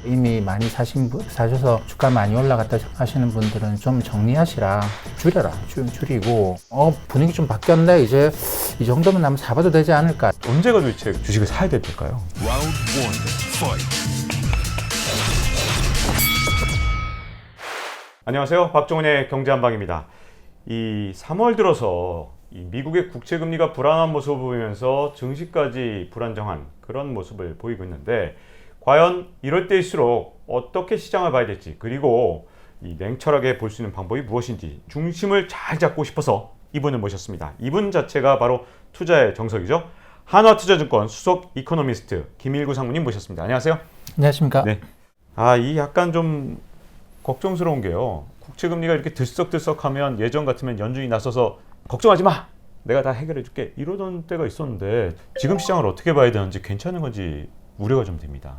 이미 많이 사셔서 주가 많이 올라갔다 하시는 분들은 좀 정리하시라. 줄여라. 줄이고 분위기 좀 바뀌었네. 이제 이 정도면 한번 사봐도 되지 않을까. 언제가 도대체 주식을 사야 될까요? 안녕하세요. 박종훈의 경제한방입니다. 이 3월 들어서 이 미국의 국채금리가 불안한 모습을 보이면서 증시까지 불안정한 그런 모습을 보이고 있는데, 과연 이럴 때일수록 어떻게 시장을 봐야 될지, 그리고 이 냉철하게 볼 수 있는 방법이 무엇인지 중심을 잘 잡고 싶어서 이분을 모셨습니다. 이분 자체가 바로 투자의 정석이죠. 한화투자증권 수석 이코노미스트 김일구 상무님 모셨습니다. 안녕하세요. 안녕하십니까. 네. 이 약간 좀 걱정스러운 게요. 국채금리가 이렇게 들썩들썩하면 예전 같으면 연준이 나서서 걱정하지 마, 내가 다 해결해 줄게, 이러던 때가 있었는데 지금 시장을 어떻게 봐야 되는지, 괜찮은 건지 우려가 좀 됩니다.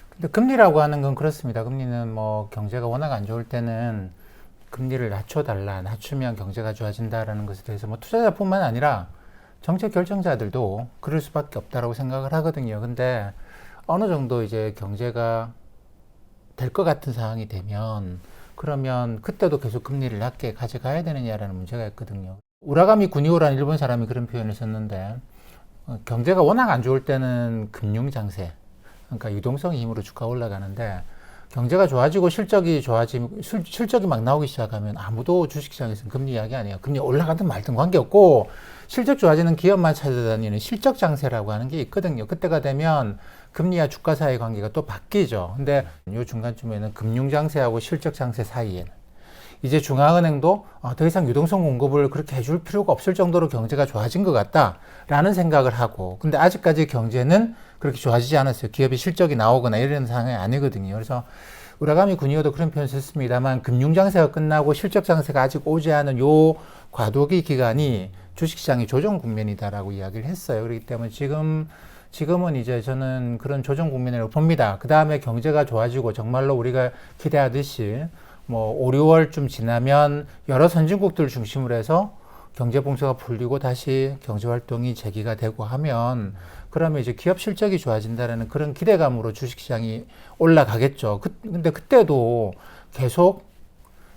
근데 금리라고 하는 건 그렇습니다. 금리는 뭐 경제가 워낙 안 좋을 때는 금리를 낮춰달라, 낮추면 경제가 좋아진다라는 것에 대해서 뭐 투자자뿐만 아니라 정책 결정자들도 그럴 수밖에 없다라고 생각을 하거든요. 근데 어느 정도 이제 경제가 될 것 같은 상황이 되면, 그러면 그때도 계속 금리를 낮게 가져가야 되느냐라는 문제가 있거든요. 우라가미 구니오라는 일본 사람이 그런 표현을 썼는데, 경제가 워낙 안 좋을 때는 금융 장세, 그러니까 유동성의 힘으로 주가가 올라가는데, 경제가 좋아지고 실적이 막 나오기 시작하면 아무도 주식시장에서는 금리 이야기 안 해요. 금리 올라가든 말든 관계없고, 실적 좋아지는 기업만 찾아다니는 실적 장세라고 하는 게 있거든요. 그때가 되면 금리와 주가 사이의 관계가 또 바뀌죠. 근데 요 중간쯤에는 금융 장세하고 실적 장세 사이에는 이제 중앙은행도 더 이상 유동성 공급을 그렇게 해줄 필요가 없을 정도로 경제가 좋아진 것 같다라는 생각을 하고, 근데 아직까지 경제는 그렇게 좋아지지 않았어요. 기업이 실적이 나오거나 이런 상황이 아니거든요. 그래서 우라가미 군이어도 그런 표현을 썼습니다만, 금융 장세가 끝나고 실적 장세가 아직 오지 않은 요 과도기 기간이 주식시장의 조정 국면이다라고 이야기를 했어요. 그렇기 때문에 지금은 이제 저는 그런 조정 국면이라고 봅니다. 그 다음에 경제가 좋아지고 정말로 우리가 기대하듯이 뭐 5, 6월쯤 지나면 여러 선진국들 중심으로 해서 경제 봉쇄가 풀리고 다시 경제 활동이 재개가 되고 하면, 그러면 이제 기업 실적이 좋아진다라는 그런 기대감으로 주식시장이 올라가겠죠. 근데 그때도 계속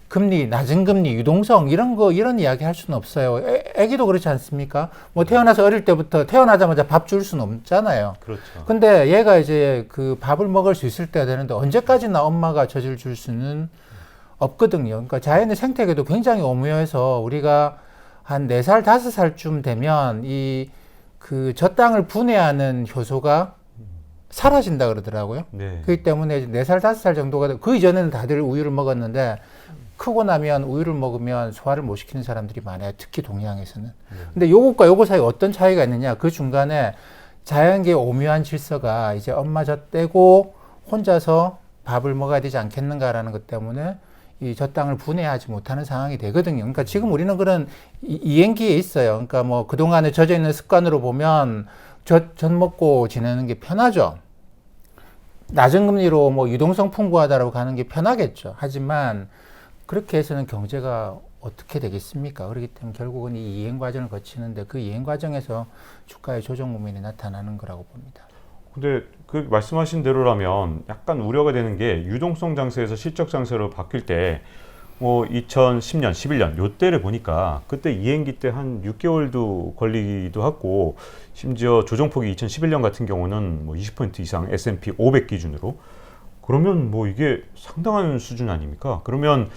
금리, 낮은 금리, 유동성, 이런 이야기 할 수는 없어요. 애기도 그렇지 않습니까? 뭐 태어나서 어릴 때부터 태어나자마자 밥 줄 수는 없잖아요. 그렇죠. 근데 얘가 이제 그 밥을 먹을 수 있을 때가 되는데, 언제까지나 엄마가 젖을 줄 수는 없거든요. 그러니까 자연의 생태계도 굉장히 오묘해서 우리가 한 4살, 5살쯤 되면 저 땅을 분해하는 효소가 사라진다 그러더라고요. 네. 그렇기 때문에 4살, 5살 정도가, 그 이전에는 다들 우유를 먹었는데, 크고 나면 우유를 먹으면 소화를 못 시키는 사람들이 많아요. 특히 동양에서는. 근데 요것과 요거 사이에 어떤 차이가 있느냐. 그 중간에 자연계의 오묘한 질서가 이제 엄마 젖 떼고 혼자서 밥을 먹어야 되지 않겠는가라는 것 때문에 이 젖 땅을 분해하지 못하는 상황이 되거든요. 그러니까 지금 우리는 그런 이행기에 있어요. 그러니까 뭐 그동안에 젖어 있는 습관으로 보면 젖 먹고 지내는 게 편하죠. 낮은 금리로 뭐 유동성 풍부하다라고 가는 게 편하겠죠. 하지만 그렇게 해서는 경제가 어떻게 되겠습니까? 그렇기 때문에 결국은 이 이행 과정을 거치는데, 그 이행 과정에서 주가의 조정 국면이 나타나는 거라고 봅니다. 근데 그 말씀하신 대로라면 약간 우려가 되는 게, 유동성 장세에서 실적 장세로 바뀔 때 뭐 2010년, 11년 요때를 보니까 그때 이행기 때 한 6개월도 걸리기도 하고, 심지어 조정폭이 2011년 같은 경우는 뭐 20% 이상 S&P 500 기준으로, 그러면 뭐 이게 상당한 수준 아닙니까? 그러면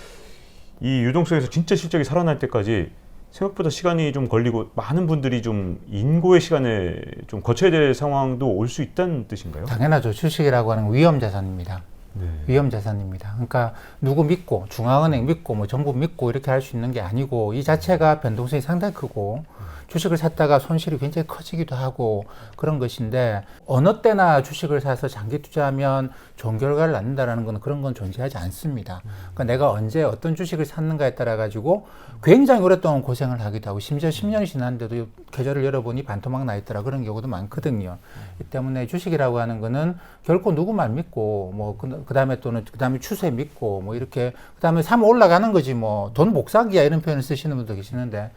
이 유동성에서 진짜 실적이 살아날 때까지 생각보다 시간이 좀 걸리고, 많은 분들이 좀 인고의 시간에 좀 거쳐야 될 상황도 올 수 있다는 뜻인가요? 당연하죠. 주식이라고 하는 건 위험자산입니다. 네. 위험자산입니다. 그러니까 누구 믿고, 중앙은행 믿고, 뭐 정부 믿고 이렇게 할 수 있는 게 아니고, 이 자체가 변동성이 상당히 크고, 주식을 샀다가 손실이 굉장히 커지기도 하고 그런 것인데, 어느 때나 주식을 사서 장기 투자하면 좋은 결과를 낳는다라는 건, 그런 건 존재하지 않습니다. 그러니까 내가 언제 어떤 주식을 샀는가에 따라 가지고 굉장히 오랫동안 고생을 하기도 하고, 심지어 10년이 지났는데도 계좌를 열어보니 반토막 나 있더라, 그런 경우도 많거든요. 이 때문에 주식이라고 하는 거는 결코 누구만 믿고, 뭐 그 다음에 추세 믿고, 뭐 이렇게 그 다음에 사면 올라가는 거지, 뭐 돈 복사기야, 이런 표현을 쓰시는 분도 계시는데,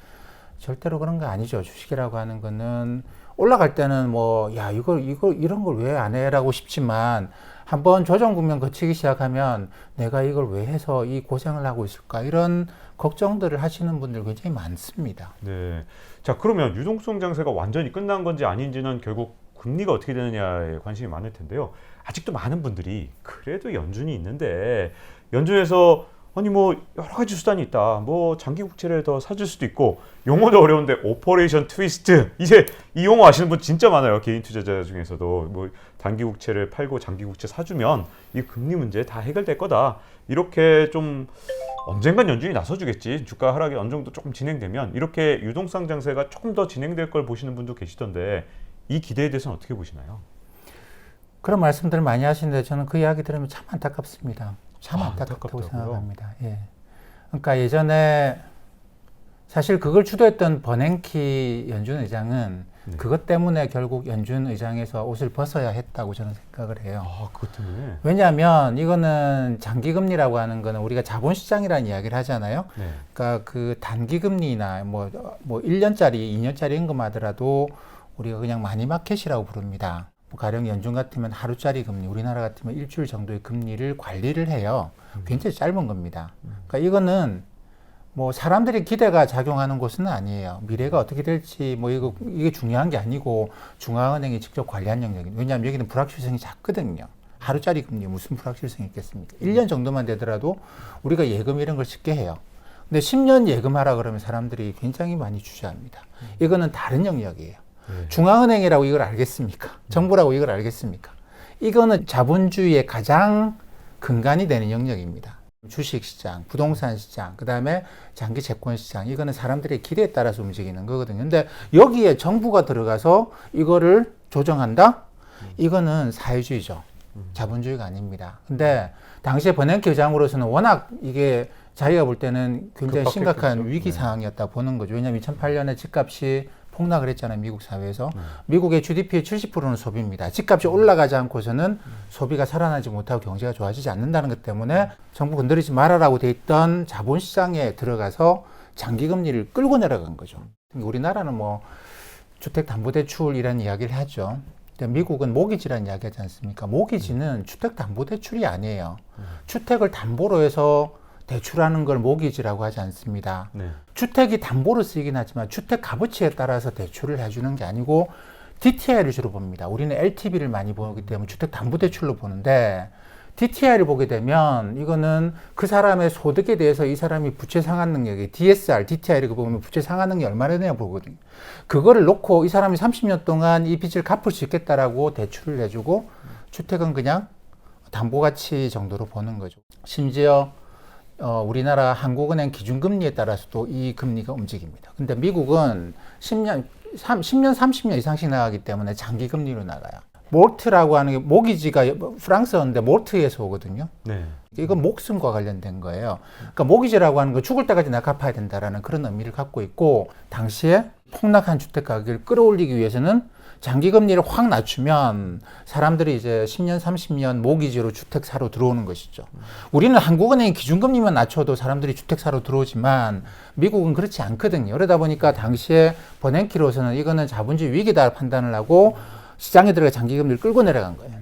절대로 그런 거 아니죠. 주식이라고 하는 거는 올라갈 때는 뭐, 야, 이런 걸 왜 안 해라고 싶지만, 한번 조정 국면 거치기 시작하면 내가 이걸 왜 해서 이 고생을 하고 있을까? 이런 걱정들을 하시는 분들 굉장히 많습니다. 네. 자, 그러면 유동성 장세가 완전히 끝난 건지 아닌지는 결국 금리가 어떻게 되느냐에 관심이 많을 텐데요. 아직도 많은 분들이 그래도 연준이 있는데 연준에서 아니 뭐 여러 가지 수단이 있다. 뭐 장기 국채를 더 사줄 수도 있고 용어도 어려운데 오퍼레이션 트위스트 이제 이 용어 아시는 분 진짜 많아요. 개인 투자자 중에서도 뭐 단기 국채를 팔고 장기 국채 사주면 이 금리 문제 다 해결될 거다. 이렇게 좀 언젠간 연준이 나서주겠지. 주가 하락이 어느 정도 조금 진행되면 이렇게 유동성 장세가 조금 더 진행될 걸 보시는 분도 계시던데 이 기대에 대해서는 어떻게 보시나요? 그런 말씀들을 많이 하시는데 저는 그 이야기 들으면 참 안타깝습니다. 참 안타깝다고 안타깝다고요? 생각합니다. 예. 그러니까 예전에 사실 그걸 주도했던 버냉키 연준 의장은 네. 그것 때문에 결국 연준 의장에서 옷을 벗어야 했다고 저는 생각을 해요. 아, 그것 때문에. 왜냐하면 이거는 장기금리라고 하는 거는 우리가 자본시장이라는 이야기를 하잖아요. 네. 그러니까 그 단기금리나 뭐 1년짜리, 2년짜리인 것만 하더라도 우리가 그냥 마니마켓이라고 부릅니다. 뭐 가령 연준 같으면 하루짜리 금리, 우리나라 같으면 일주일 정도의 금리를 관리를 해요. 굉장히 짧은 겁니다. 그러니까 이거는 뭐 사람들의 기대가 작용하는 것은 아니에요. 미래가 어떻게 될지 뭐 이게 중요한 게 아니고 중앙은행이 직접 관리한 영역입니다. 왜냐하면 여기는 불확실성이 작거든요. 하루짜리 금리 무슨 불확실성이 있겠습니까? 1년 정도만 되더라도 우리가 예금 이런 걸 쉽게 해요. 근데 10년 예금하라 그러면 사람들이 굉장히 많이 주저합니다. 이거는 다른 영역이에요. 네. 중앙은행이라고 이걸 알겠습니까? 정부라고 이걸 알겠습니까? 이거는 자본주의의 가장 근간이 되는 영역입니다. 주식시장, 부동산 시장, 그 다음에 장기 채권 시장, 이거는 사람들의 기대에 따라서 움직이는 거거든요. 근데 여기에 정부가 들어가서 이거를 조정한다? 이거는 사회주의죠. 자본주의가 아닙니다. 근데 당시에 버냉키 의장으로서는 워낙 이게 자기가 볼 때는 굉장히 심각한 급박했겠죠. 위기 상황이었다 보는 거죠. 왜냐하면 2008년에 집값이 폭락을 했잖아요. 미국 사회에서. 미국의 GDP의 70%는 소비입니다. 집값이 올라가지 않고서는 소비가 살아나지 못하고 경제가 좋아지지 않는다는 것 때문에 정부 건드리지 말아라고 돼 있던 자본시장에 들어가서 장기금리를 끌고 내려간 거죠. 우리나라는 뭐 주택담보대출이라는 이야기를 하죠. 근데 미국은 모기지라는 이야기 하지 않습니까? 모기지는 주택담보대출이 아니에요. 주택을 담보로 해서 대출하는 걸 모기지라고 하지 않습니다. 네. 주택이 담보로 쓰이긴 하지만 주택 값어치에 따라서 대출을 해주는 게 아니고 DTI를 주로 봅니다. 우리는 LTV를 많이 보기 때문에 주택담보대출로 보는데 DTI를 보게 되면 이거는 그 사람의 소득에 대해서 이 사람이 부채 상환 능력이 DSR, DTI를 보면 부채 상환 능력이 얼마나 되냐 보거든요. 그거를 놓고 이 사람이 30년 동안 이 빚을 갚을 수 있겠다라고 대출을 해주고 주택은 그냥 담보가치 정도로 보는 거죠. 심지어 우리나라 한국은행 기준금리에 따라서도 이 금리가 움직입니다. 근데 미국은 10년, 30년 이상씩 나가기 때문에 장기금리로 나가요. 몰트라고 하는 게 모기지가 프랑스어인데 몰트에서 오거든요. 네. 이건 목숨과 관련된 거예요. 그러니까 모기지라고 하는 거 죽을 때까지 나 갚아야 된다라는 그런 의미를 갖고 있고 당시에 폭락한 주택 가격을 끌어올리기 위해서는 장기금리를 확 낮추면 사람들이 이제 10년, 30년 모기지로 주택 사러 들어오는 것이죠. 우리는 한국은행 기준금리만 낮춰도 사람들이 주택 사러 들어오지만 미국은 그렇지 않거든요. 그러다 보니까 당시에 버냉키로서는 이거는 자본주의 위기다 판단을 하고 시장에 들어가 장기금리를 끌고 내려간 거예요.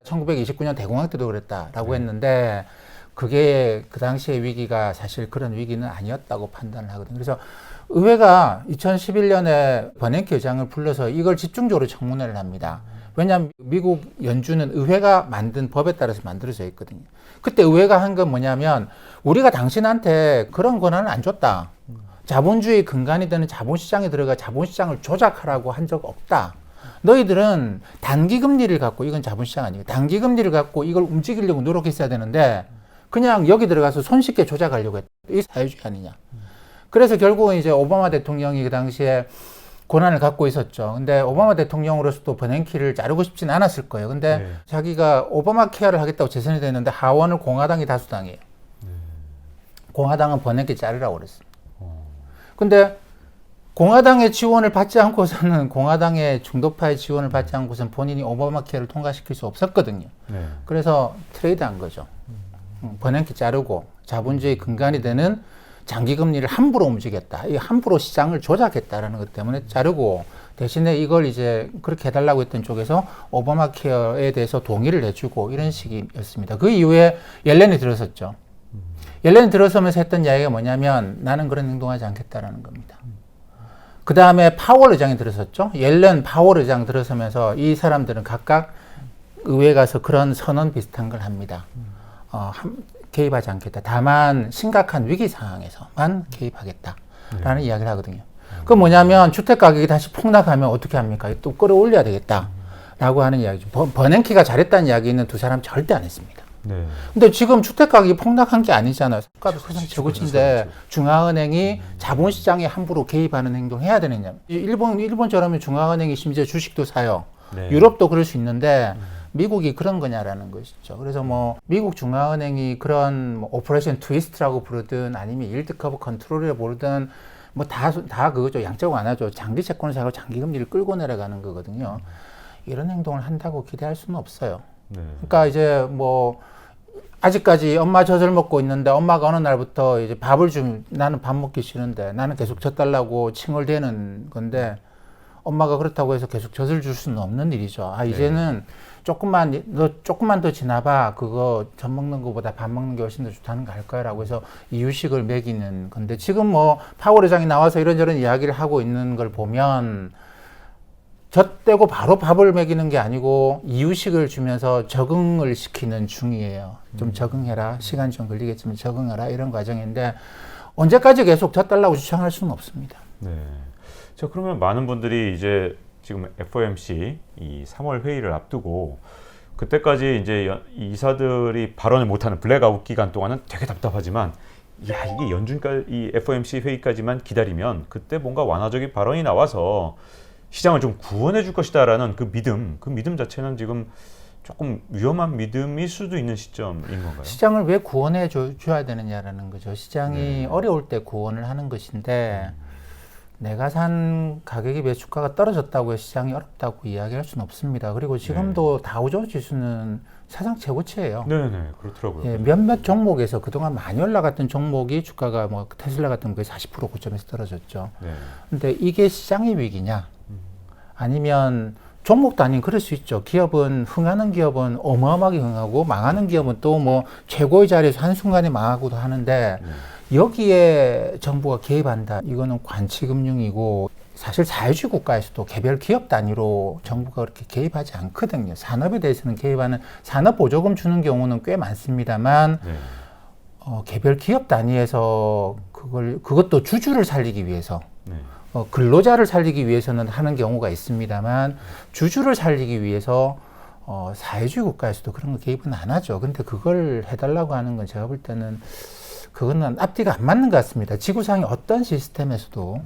1929년 대공황 때도 그랬다라고 했는데 그게 그 당시의 위기가 사실 그런 위기는 아니었다고 판단을 하거든요. 그래서 의회가 2011년에 버냉키 의장을 불러서 이걸 집중적으로 청문회를 합니다. 왜냐하면 미국 연준은 의회가 만든 법에 따라서 만들어져 있거든요. 그때 의회가 한 건 뭐냐면 우리가 당신한테 그런 권한을 안 줬다. 자본주의 근간이 되는 자본시장에 들어가 자본시장을 조작하라고 한 적 없다. 너희들은 단기금리를 갖고 이건 자본시장 아니에요. 단기금리를 갖고 이걸 움직이려고 노력했어야 되는데 그냥 여기 들어가서 손쉽게 조작하려고 했다. 이 사회주의 아니냐. 그래서 결국은 이제 오바마 대통령이 그 당시에 권한을 갖고 있었죠. 근데 오바마 대통령으로서도 버냉키를 자르고 싶진 않았을 거예요. 근데 네. 자기가 오바마 케어를 하겠다고 재선이 됐는데 하원을 공화당이 다수당이에요. 공화당은 버냉키 자르라고 그랬습니다. 근데 공화당의 지원을 받지 않고서는 공화당의 중도파의 지원을 받지 않고서는 본인이 오바마 케어를 통과시킬 수 없었거든요. 네. 그래서 트레이드한 거죠. 버냉키 자르고 자본주의 근간이 되는 장기금리를 함부로 움직였다. 이 함부로 시장을 조작했다라는 것 때문에 자르고 대신에 이걸 이제 그렇게 해달라고 했던 쪽에서 오바마 케어에 대해서 동의를 해주고 이런 식이었습니다. 그 이후에 옐렌이 들어섰죠. 옐렌이 들어서면서 했던 이야기가 뭐냐면 나는 그런 행동하지 않겠다라는 겁니다. 그 다음에 파월 의장이 들어섰죠. 옐렌, 파월 의장 들어서면서 이 사람들은 각각 의회에 가서 그런 선언 비슷한 걸 합니다. 개입하지 않겠다. 다만 심각한 위기 상황에서만 개입하겠다라는 이야기를 하거든요. 그 뭐냐면 주택 가격이 다시 폭락하면 어떻게 합니까? 또 끌어올려야 되겠다라고 하는 이야기죠. 버냉키가 잘했다는 이야기는 두 사람 절대 안 했습니다. 네. 근데 지금 주택 가격이 폭락한 게 아니잖아요. 주가도 세상 최고치인데 중앙은행이 자본시장에 함부로 개입하는 행동을 해야 되느냐. 일본처럼 중앙은행이 심지어 주식도 사요. 네. 유럽도 그럴 수 있는데 미국이 그런 거냐라는 것이죠. 그래서 뭐 미국 중앙은행이 그런 뭐 오퍼레이션 트위스트라고 부르든 아니면 일드 커브 컨트롤이라고 부르든 뭐 다 그거죠. 양적 완화죠. 장기 채권을 사고 장기 금리를 끌고 내려가는 거거든요. 이런 행동을 한다고 기대할 수는 없어요. 네. 그러니까 이제 뭐 아직까지 엄마 젖을 먹고 있는데 엄마가 어느 날부터 이제 밥을 나는 밥 먹기 싫은데 나는 계속 젖 달라고 칭얼대는 건데 엄마가 그렇다고 해서 계속 젖을 줄 수는 없는 일이죠. 이제는 너 조금만 더 지나봐. 그거 젖 먹는 것보다 밥 먹는 게 훨씬 더 좋다는 거 알 거야. 라고 해서 이유식을 먹이는 건데 지금 뭐 파월 의장이 나와서 이런저런 이야기를 하고 있는 걸 보면 젖 떼고 바로 밥을 먹이는 게 아니고 이유식을 주면서 적응을 시키는 중이에요. 좀 적응해라. 시간 좀 걸리겠지만 적응하라. 이런 과정인데 언제까지 계속 젖 달라고 주장할 수는 없습니다. 네. 자, 그러면 많은 분들이 이제 지금 FOMC 이 3월 회의를 앞두고 그때까지 이제 이사들이 발언을 못하는 블랙아웃 기간 동안은 되게 답답하지만 야, 이게 연준까지 이 FOMC 회의까지만 기다리면 그때 뭔가 완화적인 발언이 나와서 시장을 좀 구원해 줄 것이다라는 그 믿음 자체는 지금 조금 위험한 믿음일 수도 있는 시점인 건가요? 시장을 왜 구원해 줘야 되느냐라는 거죠. 시장이 어려울 때 구원을 하는 것인데 내가 산 가격에 비해 주가가 떨어졌다고 해서 시장이 어렵다고 이야기할 수는 없습니다. 그리고 지금도 다우존 지수는 사상 최고치예요. 네네, 그렇더라고요. 예, 몇몇 종목에서 그동안 많이 올라갔던 종목이 주가가 뭐 테슬라 같은 게 40% 고점에서 떨어졌죠. 네. 근데 이게 시장의 위기냐? 아니면 종목도 아닌 그럴 수 있죠. 기업은 흥하는 기업은 어마어마하게 흥하고 망하는 기업은 또 뭐 최고의 자리에서 한순간에 망하고도 하는데 여기에 정부가 개입한다. 이거는 관치금융이고 사실 자유주의 국가에서도 개별 기업 단위로 정부가 그렇게 개입하지 않거든요. 산업에 대해서는 개입하는 산업보조금 주는 경우는 꽤 많습니다만 개별 기업 단위에서 그것도 주주를 살리기 위해서 근로자를 살리기 위해서는 하는 경우가 있습니다만 주주를 살리기 위해서 사회주의 국가에서도 그런 거 개입은 안 하죠. 근데 그걸 해달라고 하는 건 제가 볼 때는 그거는 앞뒤가 안 맞는 것 같습니다. 지구상의 어떤 시스템에서도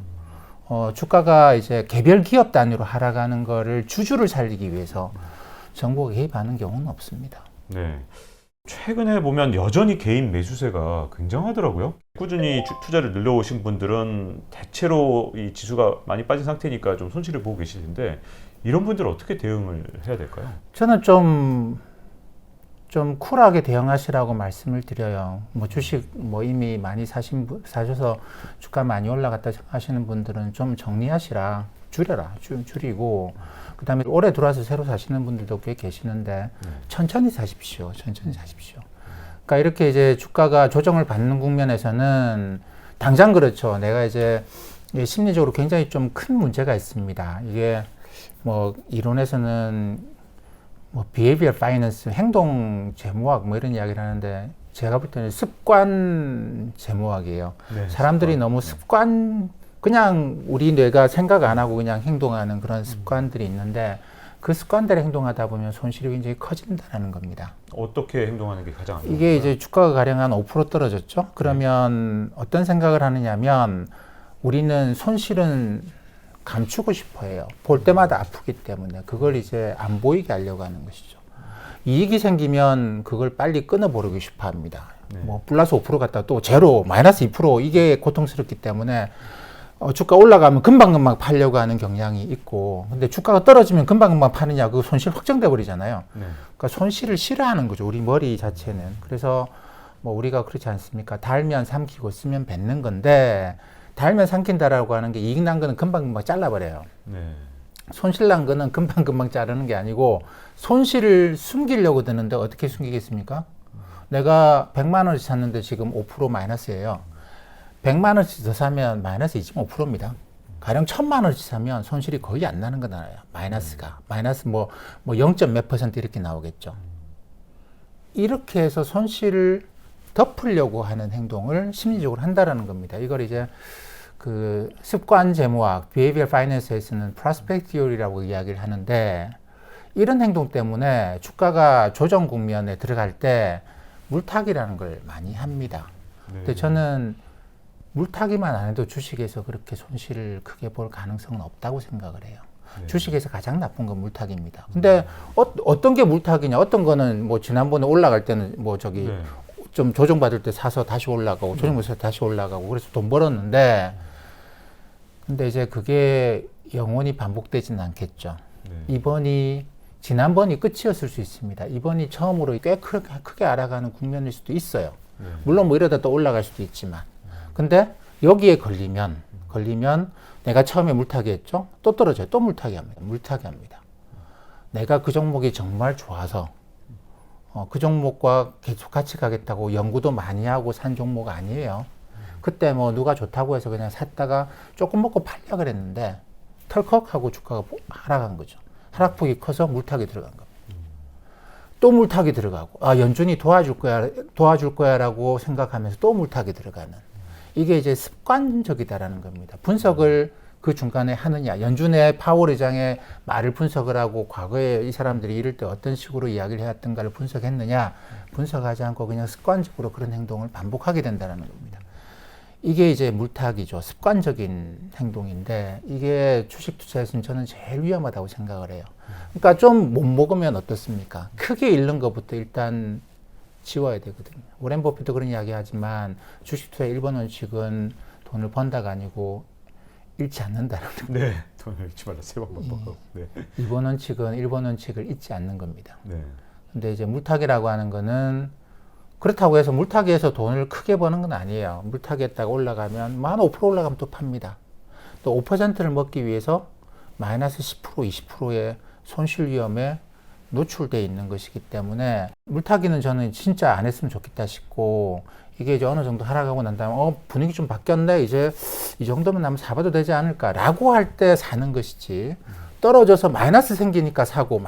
주가가 이제 개별 기업 단위로 하락하는 거를 주주를 살리기 위해서 정부가 개입하는 경우는 없습니다. 네. 최근에 보면 여전히 개인 매수세가 굉장하더라고요. 꾸준히 투자를 늘려오신 분들은 대체로 이 지수가 많이 빠진 상태니까 좀 손실을 보고 계실 텐데 이런 분들은 어떻게 대응을 해야 될까요? 저는 좀 쿨하게 대응하시라고 말씀을 드려요. 뭐 주식 뭐 이미 많이 사셔서 주가 많이 올라갔다 하시는 분들은 좀 정리하시라. 줄이고 그 다음에 올해 들어와서 새로 사시는 분들도 꽤 계시는데 천천히 사십시오. 그러니까 이렇게 이제 주가가 조정을 받는 국면에서는 당장 그렇죠. 내가 이제 심리적으로 굉장히 좀 큰 문제가 있습니다. 이게 뭐 이론에서는 뭐 behavior finance, 행동 재무학 뭐 이런 이야기를 하는데 제가 볼 때는 습관 재무학이에요. 네, 사람들이 너무 그냥 우리 뇌가 생각 안 하고 그냥 행동하는 그런 습관들이 있는데 그 습관대로 행동하다 보면 손실이 굉장히 커진다는 겁니다. 어떻게 행동하는 게 가장 안전할까요? 이게 이제 주가가 가령 한 5% 떨어졌죠. 그러면 어떤 생각을 하느냐면 우리는 손실은 감추고 싶어 해요. 볼 때마다 아프기 때문에 그걸 이제 안 보이게 하려고 하는 것이죠. 이익이 생기면 그걸 빨리 끊어버리고 싶어 합니다. 뭐 플러스 5% 갔다 또 제로, 마이너스 2% 이게 고통스럽기 때문에 주가 올라가면 금방금방 팔려고 하는 경향이 있고 근데 주가가 떨어지면 금방금방 파느냐 그 손실 확정돼 버리잖아요. 그러니까 손실을 싫어하는 거죠. 우리 머리 자체는. 그래서 뭐 우리가 그렇지 않습니까? 달면 삼키고 쓰면 뱉는 건데 달면 삼킨다라고 하는 게 이익 난 거는 금방금방 잘라버려요. 손실 난 거는 금방금방 자르는 게 아니고 손실을 숨기려고 드는데 어떻게 숨기겠습니까? 내가 100만 원씩 샀는데 지금 5% 마이너스예요. 100만 원씩 더 사면 마이너스 25%입니다. 가령 1000만 원씩 사면 손실이 거의 안 나는 거잖아요. 마이너스가. 마이너스 뭐 0. 몇 % 이렇게 나오겠죠. 이렇게 해서 손실을 덮으려고 하는 행동을 심리적으로 한다라는 겁니다. 이걸 이제 그 습관 재무학, behavioral finance에서는 prospect theory라고 이야기를 하는데 이런 행동 때문에 주가가 조정 국면에 들어갈 때 물타기라는 걸 많이 합니다. 네. 근데 저는 물타기만 안 해도 주식에서 그렇게 손실을 크게 볼 가능성은 없다고 생각을 해요. 네. 주식에서 가장 나쁜 건 물타기입니다. 근데 어떤 게 물타기냐? 어떤 거는 뭐 지난번에 올라갈 때는 뭐 저기 네. 좀 조정받을 때 사서 다시 올라가고 조정받을 때 다시 올라가고 그래서 돈 벌었는데 근데 이제 그게 영원히 반복되지는 않겠죠. 네. 지난번이 끝이었을 수 있습니다. 이번이 처음으로 꽤 크게 알아가는 국면일 수도 있어요. 네. 물론 뭐 이러다 또 올라갈 수도 있지만. 근데 여기에 걸리면 내가 처음에 물타기 했죠? 또 떨어져요. 또 물타기 합니다. 내가 그 종목이 정말 좋아서 그 종목과 계속 같이 가겠다고 연구도 많이 하고 산 종목 아니에요. 그때 뭐 누가 좋다고 해서 그냥 샀다가 조금 먹고 팔려 그랬는데 털컥 하고 주가가 하락한 거죠. 하락폭이 커서 물타기 들어간 겁니다. 또 물타기 들어가고 연준이 도와줄 거야라고 생각하면서 또 물타기 들어가는 이게 이제 습관적이다라는 겁니다. 분석을 그 중간에 하느냐, 연준의 파월 의장의 말을 분석을 하고 과거에 이 사람들이 이럴 때 어떤 식으로 이야기를 해왔던가를 분석했느냐, 분석하지 않고 그냥 습관적으로 그런 행동을 반복하게 된다는 겁니다. 이게 이제 물타기죠. 습관적인 행동인데 이게 주식 투자에서는 저는 제일 위험하다고 생각을 해요. 그러니까 좀 못 먹으면 어떻습니까? 크게 잃는 것부터 일단 지워야 되거든요. 워렌 버핏도 그런 이야기 하지만 주식 투자의 1번 원칙은 돈을 번다가 아니고 잃지 않는다는 겁니다. 네. 돈을 잃지 말라. 세 번만 먹고. 네. 2번 원칙은 1번 원칙을 잊지 않는 겁니다. 네. 근데 이제 물타기라고 하는 거는 그렇다고 해서 물타기에서 돈을 크게 버는 건 아니에요. 물타기했다가 올라가면 한 5% 올라가면 또 팝니다. 또 5%를 먹기 위해서 마이너스 10%, 20%의 손실 위험에 노출되어 있는 것이기 때문에 물타기는 저는 진짜 안 했으면 좋겠다 싶고 이게 이제 어느 정도 하락하고 난 다음에 분위기 좀 바뀌었네 이제 이 정도면 나면 사봐도 되지 않을까 라고 할 때 사는 것이지 떨어져서 마이너스 생기니까 사고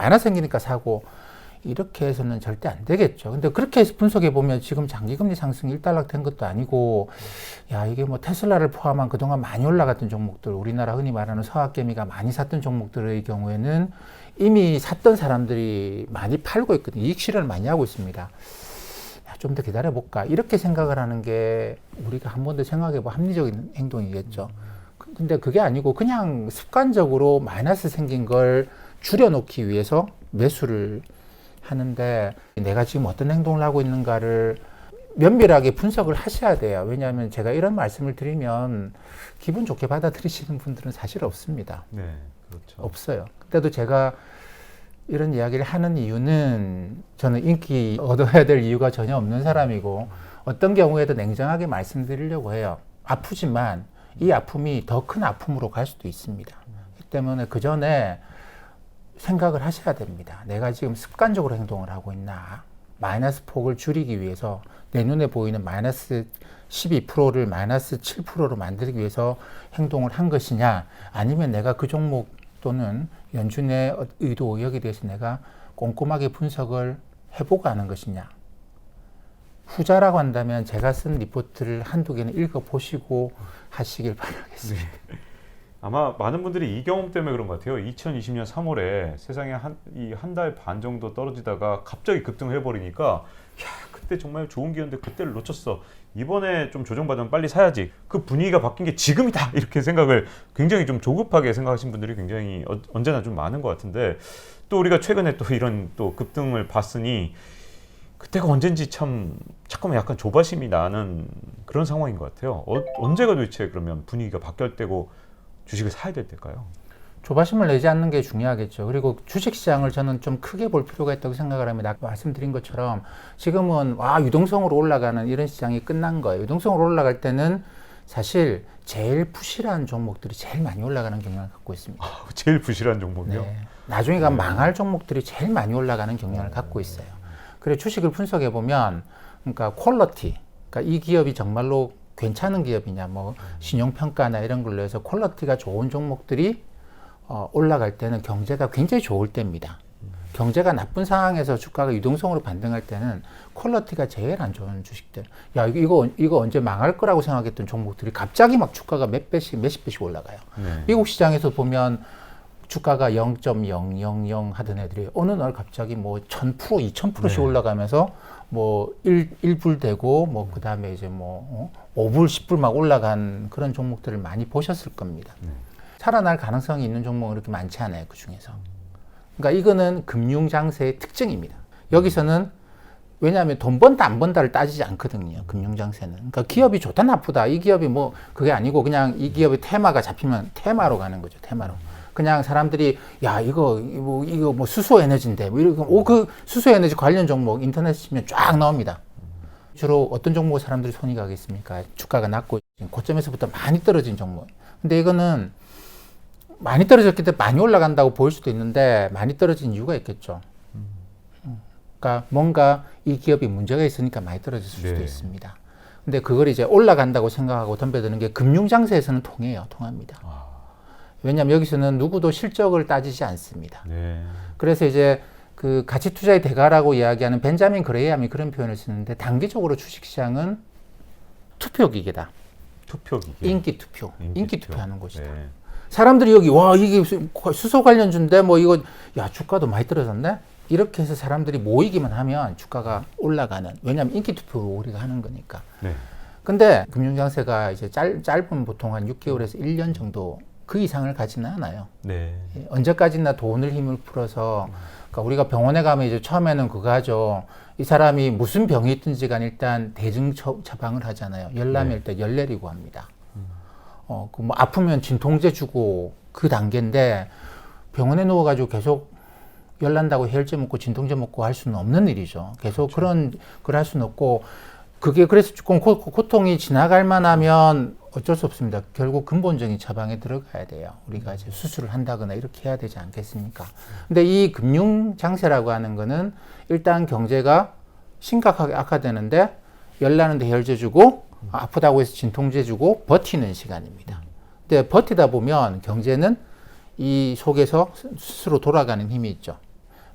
이렇게 해서는 절대 안 되겠죠. 근데 그렇게 해서 분석해 보면 지금 장기금리 상승이 일단락된 것도 아니고, 야, 이게 뭐 테슬라를 포함한 그동안 많이 올라갔던 종목들, 우리나라 흔히 말하는 서학개미가 많이 샀던 종목들의 경우에는 이미 샀던 사람들이 많이 팔고 있거든요. 이익 실현을 많이 하고 있습니다. 좀 더 기다려볼까. 이렇게 생각을 하는 게 우리가 한 번 더 생각해 보 합리적인 행동이겠죠. 근데 그게 아니고 그냥 습관적으로 마이너스 생긴 걸 줄여놓기 위해서 매수를 하는데 내가 지금 어떤 행동을 하고 있는가를 면밀하게 분석을 하셔야 돼요. 왜냐하면 제가 이런 말씀을 드리면 기분 좋게 받아들이시는 분들은 사실 없습니다. 네, 그렇죠. 없어요. 그때도 제가 이런 이야기를 하는 이유는 저는 인기 얻어야 될 이유가 전혀 없는 사람이고 어떤 경우에도 냉정하게 말씀드리려고 해요. 아프지만 이 아픔이 더 큰 아픔으로 갈 수도 있습니다. 그렇기 때문에 그 전에 생각을 하셔야 됩니다. 내가 지금 습관적으로 행동을 하고 있나? 마이너스 폭을 줄이기 위해서 내 눈에 보이는 마이너스 12%를 마이너스 7%로 만들기 위해서 행동을 한 것이냐? 아니면 내가 그 종목 또는 연준의 의도 의혹에 대해서 내가 꼼꼼하게 분석을 해보고 하는 것이냐? 후자라고 한다면 제가 쓴 리포트를 한두 개는 읽어보시고 하시길 바라겠습니다. 네. 아마 많은 분들이 이 경험 때문에 그런 것 같아요. 2020년 3월에 세상에 한 달 반 정도 떨어지다가 갑자기 급등을 해버리니까 야, 그때 정말 좋은 기회인데 그때를 놓쳤어. 이번에 좀 조정받으면 빨리 사야지. 그 분위기가 바뀐 게 지금이다. 이렇게 생각을 굉장히 좀 조급하게 생각하신 분들이 굉장히 언제나 좀 많은 것 같은데 또 우리가 최근에 또 이런 또 급등을 봤으니 그때가 언젠지 참 잠깐만 약간 조바심이 나는 그런 상황인 것 같아요. 언제가 도대체 그러면 분위기가 바뀔 때고 주식을 사야 될 때일까요? 조바심을 내지 않는 게 중요하겠죠. 그리고 주식시장을 저는 좀 크게 볼 필요가 있다고 생각을 합니다. 아까 말씀드린 것처럼 지금은 유동성으로 올라가는 이런 시장이 끝난 거예요. 유동성으로 올라갈 때는 사실 제일 부실한 종목들이 제일 많이 올라가는 경향을 갖고 있습니다. 제일 부실한 종목이요? 네. 나중에 가면 망할 종목들이 제일 많이 올라가는 경향을 갖고 있어요. 그래 주식을 분석해 보면, 그러니까 퀄러티, 그러니까 이 기업이 정말로 괜찮은 기업이냐, 뭐 신용평가나 이런 걸로 해서 퀄러티가 좋은 종목들이 올라갈 때는 경제가 굉장히 좋을 때입니다. 경제가 나쁜 상황에서 주가가 유동성으로 반등할 때는 퀄러티가 제일 안 좋은 주식들. 야, 이거 언제 망할 거라고 생각했던 종목들이 갑자기 막 주가가 몇 배씩, 몇십 배씩 올라가요. 네. 미국 시장에서 보면 주가가 0.000 하던 애들이 어느 날 갑자기 뭐 1000%, 2000%씩 네. 올라가면서 뭐 1불 되고 뭐 그 다음에 이제 뭐 5불, 10불 막 올라간 그런 종목들을 많이 보셨을 겁니다. 살아날 가능성이 있는 종목은 그렇게 많지 않아요, 그 중에서. 그러니까 이거는 금융 장세의 특징입니다. 여기서는 왜냐하면 돈 번다 안 번다를 따지지 않거든요. 금융 장세는. 그러니까 기업이 좋다 나쁘다 이 기업이 뭐 그게 아니고 그냥 이 기업의 테마가 잡히면 테마로 가는 거죠. 테마로. 그냥 사람들이 야 이거 뭐 수소 에너지인데 뭐 이러고 그 수소 에너지 관련 종목 인터넷 치면 쫙 나옵니다. 주로 어떤 종목 사람들이 손이 가겠습니까? 주가가 낮고 고점에서부터 많이 떨어진 종목. 근데 이거는 많이 떨어졌기 때문에 많이 올라간다고 보일 수도 있는데 많이 떨어진 이유가 있겠죠. 그러니까 뭔가 이 기업이 문제가 있으니까 많이 떨어질 수도 네. 있습니다. 근데 그걸 이제 올라간다고 생각하고 덤벼드는 게 금융장세에서는 통합니다. 왜냐하면 여기서는 누구도 실적을 따지지 않습니다. 네. 그래서 이제 그 가치 투자의 대가라고 이야기하는 벤자민 그레이엄이 그런 표현을 쓰는데 단기적으로 주식시장은 투표기계다. 투표기계. 인기 투표하는 곳이다. 네. 사람들이 여기 와 이게 수소 관련주인데 뭐 이거 야 주가도 많이 떨어졌네 이렇게 해서 사람들이 모이기만 하면 주가가 올라가는, 왜냐하면 인기 투표로 우리가 하는 거니까. 네. 근데 금융장세가 이제 짧은 보통 한 6개월에서 1년 정도 그 이상을 가지는 않아요. 네. 언제까지나 돈을 힘을 풀어서, 그러니까 우리가 병원에 가면 이제 처음에는 그거 하죠. 이 사람이 무슨 병이 있든지 간 일단 대증 처방을 하잖아요. 열남일 때 열 내리고 합니다. 그 뭐 아프면 진통제 주고 그 단계인데 병원에 누워가지고 계속 열 난다고 혈제 먹고 진통제 먹고 할 수는 없는 일이죠. 계속 그렇죠. 걸 할 수는 없고, 그게 그래서 조금 고통이 지나갈 만하면 어쩔 수 없습니다. 결국 근본적인 처방에 들어가야 돼요. 우리가 이제 수술을 한다거나 이렇게 해야 되지 않겠습니까? 근데 이 금융 장세라고 하는 거는 일단 경제가 심각하게 악화되는데 열 나는데 혈제 주고 아프다고 해서 진통제 주고 버티는 시간입니다. 근데 버티다 보면 경제는 이 속에서 스스로 돌아가는 힘이 있죠.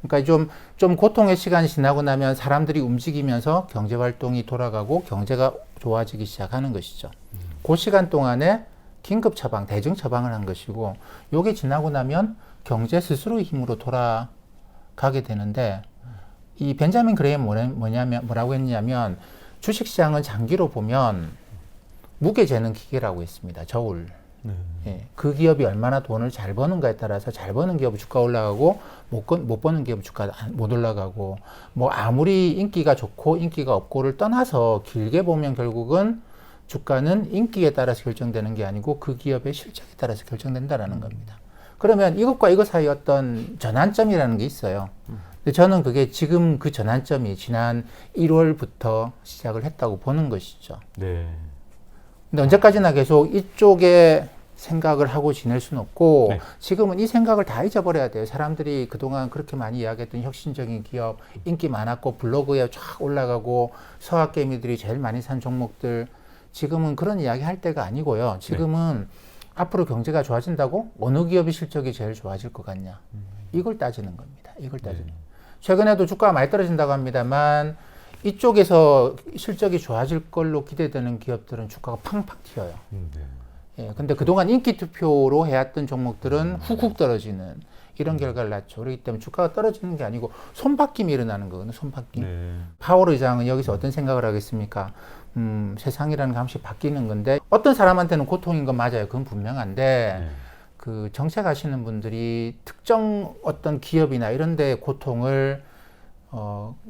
그러니까 좀 고통의 시간이 지나고 나면 사람들이 움직이면서 경제 활동이 돌아가고 경제가 좋아지기 시작하는 것이죠. 그 시간 동안에 긴급 처방, 대증 처방을 한 것이고, 요게 지나고 나면 경제 스스로의 힘으로 돌아가게 되는데, 이 벤자민 그레이엄 뭐라고 했냐면 주식시장은 장기로 보면 무게 재는 기계라고 했습니다. 저울. 예, 그 기업이 얼마나 돈을 잘 버는가에 따라서 잘 버는 기업은 주가 올라가고 못 버는 기업은 주가 못 올라가고, 뭐 아무리 인기가 좋고 인기가 없고를 떠나서 길게 보면 결국은 주가는 인기에 따라서 결정되는 게 아니고 그 기업의 실적에 따라서 결정된다라는 겁니다. 그러면 이것과 이것 사이 어떤 전환점이라는 게 있어요. 근데 저는 그게 지금 그 전환점이 지난 1월부터 시작을 했다고 보는 것이죠. 네. 근데 언제까지나 계속 이쪽에 생각을 하고 지낼 수는 없고, 네. 지금은 이 생각을 다 잊어버려야 돼요. 사람들이 그동안 그렇게 많이 이야기했던 혁신적인 기업, 인기 많았고 블로그에 쫙 올라가고 서학개미들이 제일 많이 산 종목들, 지금은 그런 이야기 할 때가 아니고요. 지금은 앞으로 경제가 좋아진다고 어느 기업의 실적이 제일 좋아질 것 같냐, 이걸 따지는 겁니다. 이걸 따지는. 최근에도 주가가 많이 떨어진다고 합니다만 이쪽에서 실적이 좋아질 걸로 기대되는 기업들은 주가가 팡팡 튀어요. 네. 예, 근데 그동안 인기 투표로 해왔던 종목들은 훅훅 떨어지는 이런 결과를 낳죠. 그렇기 때문에 주가가 떨어지는 게 아니고 손바뀜이 일어나는 거거든요. 손바뀜. 네. 파월 의장은 여기서 어떤 생각을 하겠습니까? 세상이라는 게 한씩 바뀌는 건데, 어떤 사람한테는 고통인 건 맞아요. 그건 분명한데, 네. 그 정책하시는 분들이 특정 어떤 기업이나 이런 데 고통을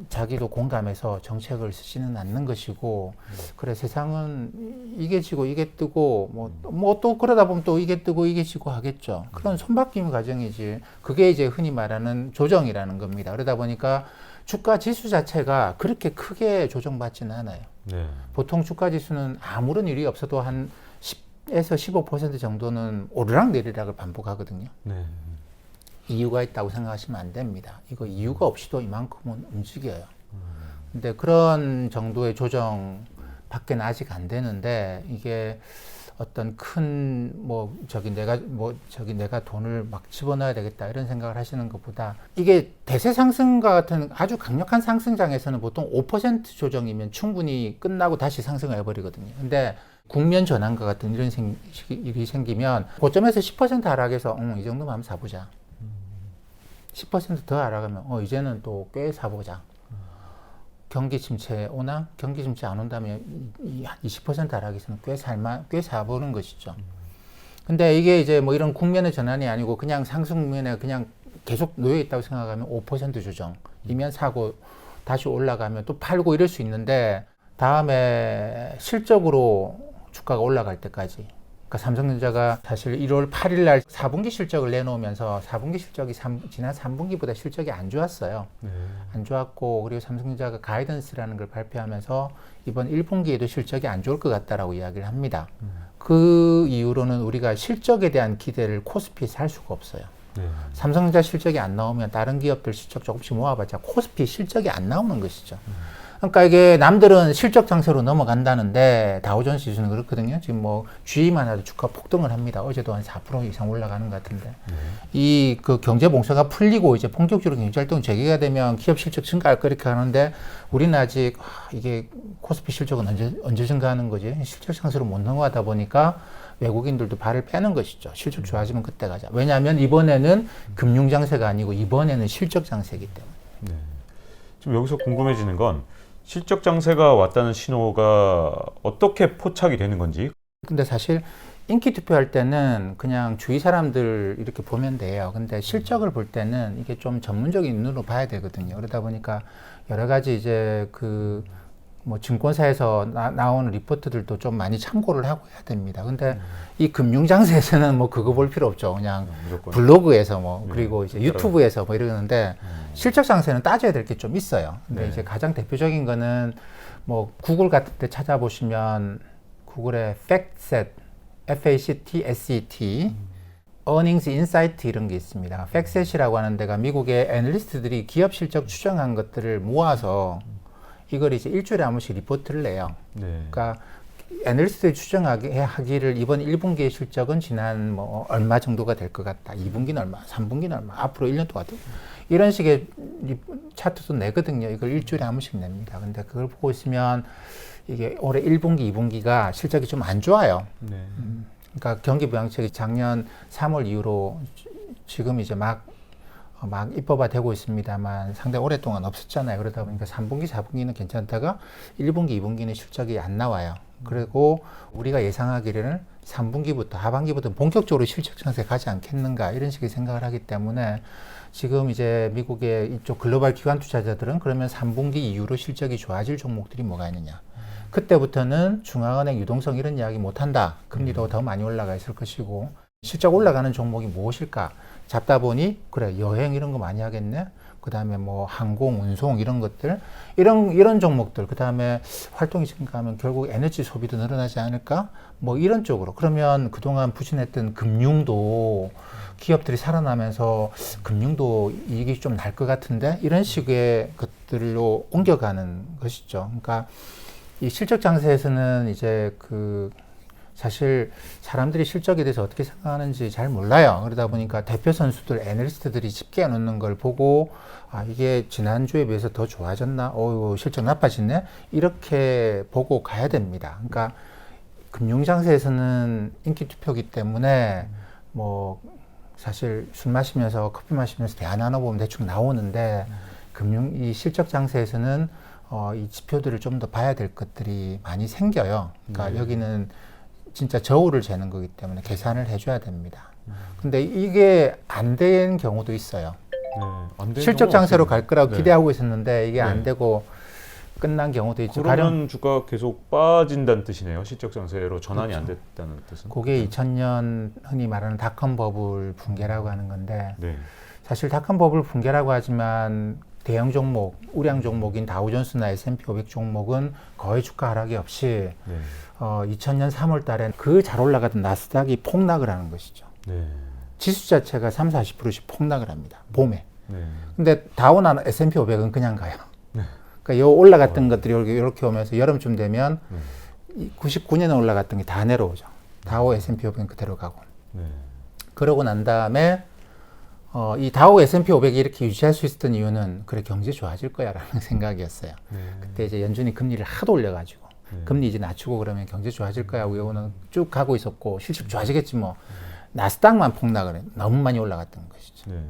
자기도 공감해서 정책을 쓰지는 않는 것이고, 그래 세상은 이게 지고 이게 뜨고 뭐 또 그러다 보면 또 이게 뜨고 이게 지고 하겠죠. 그런 손바뀜 과정이지. 그게 이제 흔히 말하는 조정이라는 겁니다. 그러다 보니까 주가 지수 자체가 그렇게 크게 조정받지는 않아요. 네. 보통 주가 지수는 아무런 일이 없어도 한 10에서 15% 정도는 오르락 내리락을 반복하거든요. 네. 이유가 있다고 생각하시면 안 됩니다. 이거 이유가 없이도 이만큼은 움직여요. 근데 그런 정도의 조정 밖에는 아직 안 되는데, 이게 어떤 큰 내가 돈을 막 집어넣어야 되겠다 이런 생각을 하시는 것보다, 이게 대세 상승과 같은 아주 강력한 상승장에서는 보통 5% 조정이면 충분히 끝나고 다시 상승을 해버리거든요. 근데 국면 전환과 같은 이런 일이 생기면 고점에서 10% 하락해서 이 정도면 한번 사보자. 10% 더 하락하면 이제는 또 꽤 사보자. 경기 침체 오나? 경기 침체 안 온다면 20% 하락에서는 꽤 사보는 것이죠. 근데 이게 이제 뭐 이런 국면의 전환이 아니고 그냥 상승면에 그냥 계속 놓여 있다고 생각하면 5% 조정이면 사고 다시 올라가면 또 팔고 이럴 수 있는데, 다음에 실적으로 주가가 올라갈 때까지, 그러니까 삼성전자가 사실 1월 8일 날 4분기 실적을 내놓으면서 4분기 실적이 지난 3분기보다 실적이 안 좋았어요. 네. 안 좋았고, 그리고 삼성전자가 가이던스라는 걸 발표하면서 이번 1분기에도 실적이 안 좋을 것 같다라고 이야기를 합니다. 그 이후로는 우리가 실적에 대한 기대를 코스피에서 할 수가 없어요. 네. 삼성전자 실적이 안 나오면 다른 기업들 실적 조금씩 모아봤자 코스피 실적이 안 나오는 것이죠. 그러니까 이게 남들은 실적 장세로 넘어간다는데 다우존스 지수는 그렇거든요. 지금 뭐 GE만 해도 주가 폭등을 합니다. 어제도 한 4% 이상 올라가는 것 같은데. 이 그 경제 봉쇄가 풀리고 이제 본격적으로 경제 활동 재개가 되면 기업 실적 증가할 거 이렇게 하는데, 우리는 아직 이게 코스피 실적은 언제 증가하는 거지? 실적 장세로 못 넘어가다 보니까 외국인들도 발을 빼는 것이죠. 실적 좋아지면 그때 가자. 왜냐하면 이번에는 금융 장세가 아니고 이번에는 실적 장세이기 때문에. 네. 지금 여기서 궁금해지는 건 실적 장세가 왔다는 신호가 어떻게 포착이 되는 건지. 근데 사실 인기 투표할 때는 그냥 주위 사람들 이렇게 보면 돼요. 근데 실적을 볼 때는 이게 좀 전문적인 눈으로 봐야 되거든요. 그러다 보니까 여러 가지 이제 뭐 증권사에서 나오는 리포트들도 좀 많이 참고를 하고 해야 됩니다. 근데 이 금융장세에서는 뭐 그거 볼 필요 없죠. 그냥 무조건. 블로그에서 뭐 그리고 이제 유튜브에서 뭐 이러는데, 실적장세는 따져야 될 게 좀 있어요. 근데 네. 이제 가장 대표적인 거는 뭐 구글 같은 데 찾아보시면 구글의 FactSet, FACT, Earnings Insight 이런 게 있습니다. FactSet이라고 하는 데가 미국의 애널리스트들이 기업 실적 추정한 것들을 모아서 이걸 이제 일주일에 한 번씩 리포트를 내요. 네. 그러니까 애널리스트들이 추정하기를 이번 1분기의 실적은 지난 뭐 얼마 정도가 될 것 같다. 2분기는 얼마, 3분기는 얼마, 앞으로 1년 동안 이런 식의 차트도 내거든요. 이걸 일주일에 한 번씩 냅니다. 근데 그걸 보고 있으면 이게 올해 1분기, 2분기가 실적이 좀 안 좋아요. 네. 그러니까 경기 부양책이 작년 3월 이후로 지금 이제 막 입법화 되고 있습니다만 상당히 오랫동안 없었잖아요. 그러다 보니까 3분기, 4분기는 괜찮다가 1분기, 2분기는 실적이 안 나와요. 그리고 우리가 예상하기로는 3분기부터 하반기부터 본격적으로 실적 장세 가지 않겠는가 이런 식의 생각을 하기 때문에, 지금 이제 미국의 이쪽 글로벌 기관 투자자들은 그러면 3분기 이후로 실적이 좋아질 종목들이 뭐가 있느냐. 그때부터는 중앙은행 유동성 이런 이야기 못 한다. 금리도 더 많이 올라가 있을 것이고, 실적 올라가는 종목이 무엇일까? 잡다 보니 그래 여행 이런 거 많이 하겠네. 그 다음에 뭐 항공, 운송 이런 것들, 이런 종목들. 그 다음에 활동이 증가하면 결국 에너지 소비도 늘어나지 않을까? 뭐 이런 쪽으로. 그러면 그동안 부진했던 금융도 기업들이 살아나면서 금융도 이익이 좀 날 것 같은데, 이런 식의 것들로 옮겨가는 것이죠. 그러니까 이 실적 장세에서는 이제 사실 사람들이 실적에 대해서 어떻게 생각하는지 잘 몰라요. 그러다 보니까 대표 선수들, 애널리스트들이 집계 놓는 걸 보고 이게 지난주에 비해서 더 좋아졌나? 실적 나빠졌네? 이렇게 보고 가야 됩니다. 그러니까 금융장세에서는 인기 투표기 때문에 뭐 사실 술 마시면서 커피 마시면서 대화 나눠보면 대충 나오는데, 이 실적 장세에서는 이 지표들을 좀 더 봐야 될 것들이 많이 생겨요. 그러니까 여기는 진짜 저울을 재는 거기 때문에 계산을 해줘야 됩니다. 근데 이게 안 된 경우도 있어요. 네. 안 되는 실적 경우가 장세로 없습니다. 갈 거라고 네. 기대하고 있었는데 이게 네. 안 되고 끝난 경우도 있죠. 그러면 주가 계속 빠진다는 뜻이네요. 실적 장세로 전환이 그렇죠. 안 됐다는 뜻은. 그게 2000년 흔히 말하는 닷컴 버블 붕괴라고 하는 건데, 네. 사실 닷컴 버블 붕괴라고 하지만 대형 종목, 우량 종목인 다우존스나 S&P 500 종목은 거의 주가 하락이 없이 네. 2000년 3월 달에 그 잘 올라가던 나스닥이 폭락을 하는 것이죠. 네. 지수 자체가 30-40%씩 폭락을 합니다. 봄에. 네. 근데 다우나 S&P 500은 그냥 가요. 네. 그러니까 요 올라갔던 것들이 이렇게 오면서 여름쯤 되면 네. 99년에 올라갔던 게 다 내려오죠. 다우 S&P 500은 그대로 가고. 네. 그러고 난 다음에 이 다우 S&P 500이 이렇게 유지할 수 있었던 이유는 그래 경제 좋아질 거야라는 생각이었어요. 네. 그때 이제 연준이 금리를 하도 올려가지고 네. 금리 이제 낮추고 그러면 경제 좋아질 거야 우여는 쭉 가고 있었고 실적 좋아지겠지 뭐. 나스닥만 폭락을 해. 너무 많이 올라갔던 것이죠. 네.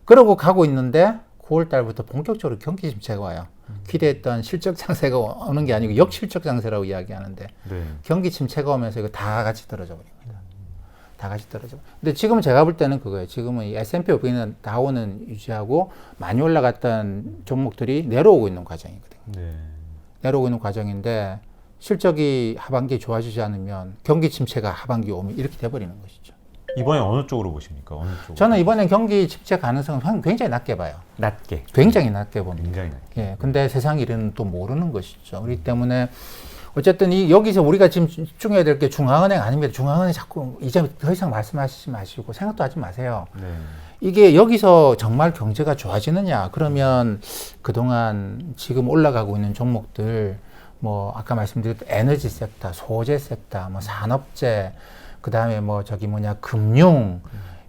그러고 가고 있는데 9월 달부터 본격적으로 경기 침체가 와요. 기대했던 실적 장세가 오는 게 아니고 역실적 장세라고 이야기하는데 네. 경기 침체가 오면서 이거 다 같이 떨어져 버립니다. 다 같이 떨어져. 근데 지금 제가 볼 때는 그거예요. 지금은 이 S&P 500은 다우는 유지하고 많이 올라갔던 종목들이 내려오고 있는 과정이거든요. 네. 내려오고 있는 과정인데 실적이 하반기에 좋아지지 않으면 경기 침체가 하반기에 오면 이렇게 돼버리는 것이죠. 이번에 어느 쪽으로 보십니까? 어느 쪽? 저는 이번엔 경기 침체 가능성은 굉장히 낮게 봐요. 낮게. 굉장히 낮게 봅니다. 굉장히 낮게. 예, 근데 세상 일은 또 모르는 것이죠. 그렇기 때문에 어쨌든 여기서 우리가 지금 집중해야 될 게 중앙은행 아닙니다. 중앙은행 자꾸 이제 더 이상 말씀하시지 마시고 생각도 하지 마세요. 네. 이게 여기서 정말 경제가 좋아지느냐? 그러면 그동안 지금 올라가고 있는 종목들 뭐 아까 말씀드렸던 에너지 섹터, 소재 섹터, 뭐 산업재, 그다음에 뭐 금융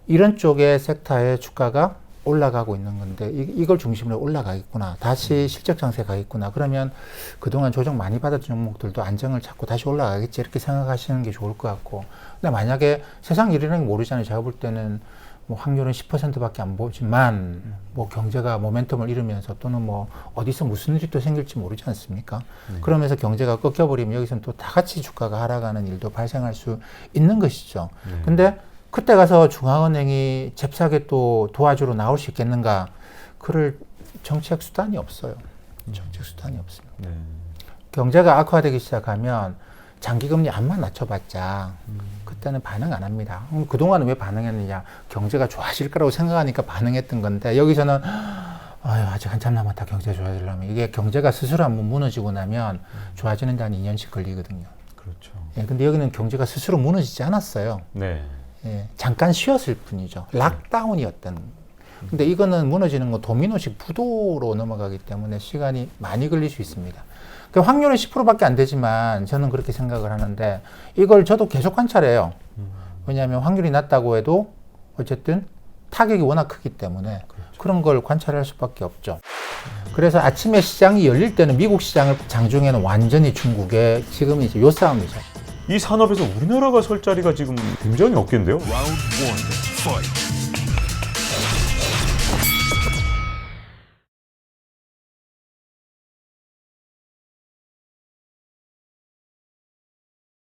이런 쪽의 섹터의 주가가 올라가고 있는 건데 이걸 중심으로 올라가겠구나. 다시 실적 장세 가겠구나. 그러면 그동안 조정 많이 받았던 종목들도 안정을 찾고 다시 올라가겠지. 이렇게 생각하시는 게 좋을 것 같고. 근데 만약에 세상 일이라는 게 모르잖아요. 제가 볼 때는 뭐 확률은 10%밖에 안 보지만 뭐 경제가 모멘텀을 잃으면서 또는 뭐 어디서 무슨 일이 또 생길지 모르지 않습니까? 그러면서 경제가 꺾여버리면 여기서는 또 다 같이 주가가 하락하는 일도 발생할 수 있는 것이죠. 근데 그때 가서 중앙은행이 잽싸게 또 도와주러 나올 수 있겠는가? 그럴 정책 수단이 없어요. 정책 수단이 없습니다. 네. 경제가 악화되기 시작하면 장기금리 암만 낮춰봤자 그때는 반응 안 합니다. 그동안은 왜 반응했느냐? 경제가 좋아질 거라고 생각하니까 반응했던 건데 여기서는 아직 한참 남았다. 경제 좋아지려면. 이게 경제가 스스로 한번 무너지고 나면 좋아지는 데 한 2년씩 걸리거든요. 그렇죠. 예, 근데 여기는 경제가 스스로 무너지지 않았어요. 네. 예, 잠깐 쉬었을 뿐이죠. 락다운이었던. 근데 이거는 무너지는 거 도미노식 부도로 넘어가기 때문에 시간이 많이 걸릴 수 있습니다. 그 확률은 10%밖에 안 되지만 저는 그렇게 생각을 하는데 이걸 저도 계속 관찰해요. 왜냐하면 확률이 낮다고 해도 어쨌든 타격이 워낙 크기 때문에 그런 걸 관찰할 수밖에 없죠. 그래서 아침에 시장이 열릴 때는 미국 시장을 장중에는 완전히 중국에 지금 이제 요 싸움이죠. 이 산업에서 우리나라가 설 자리가 지금 굉장히 없겠는데요? Round one, fight.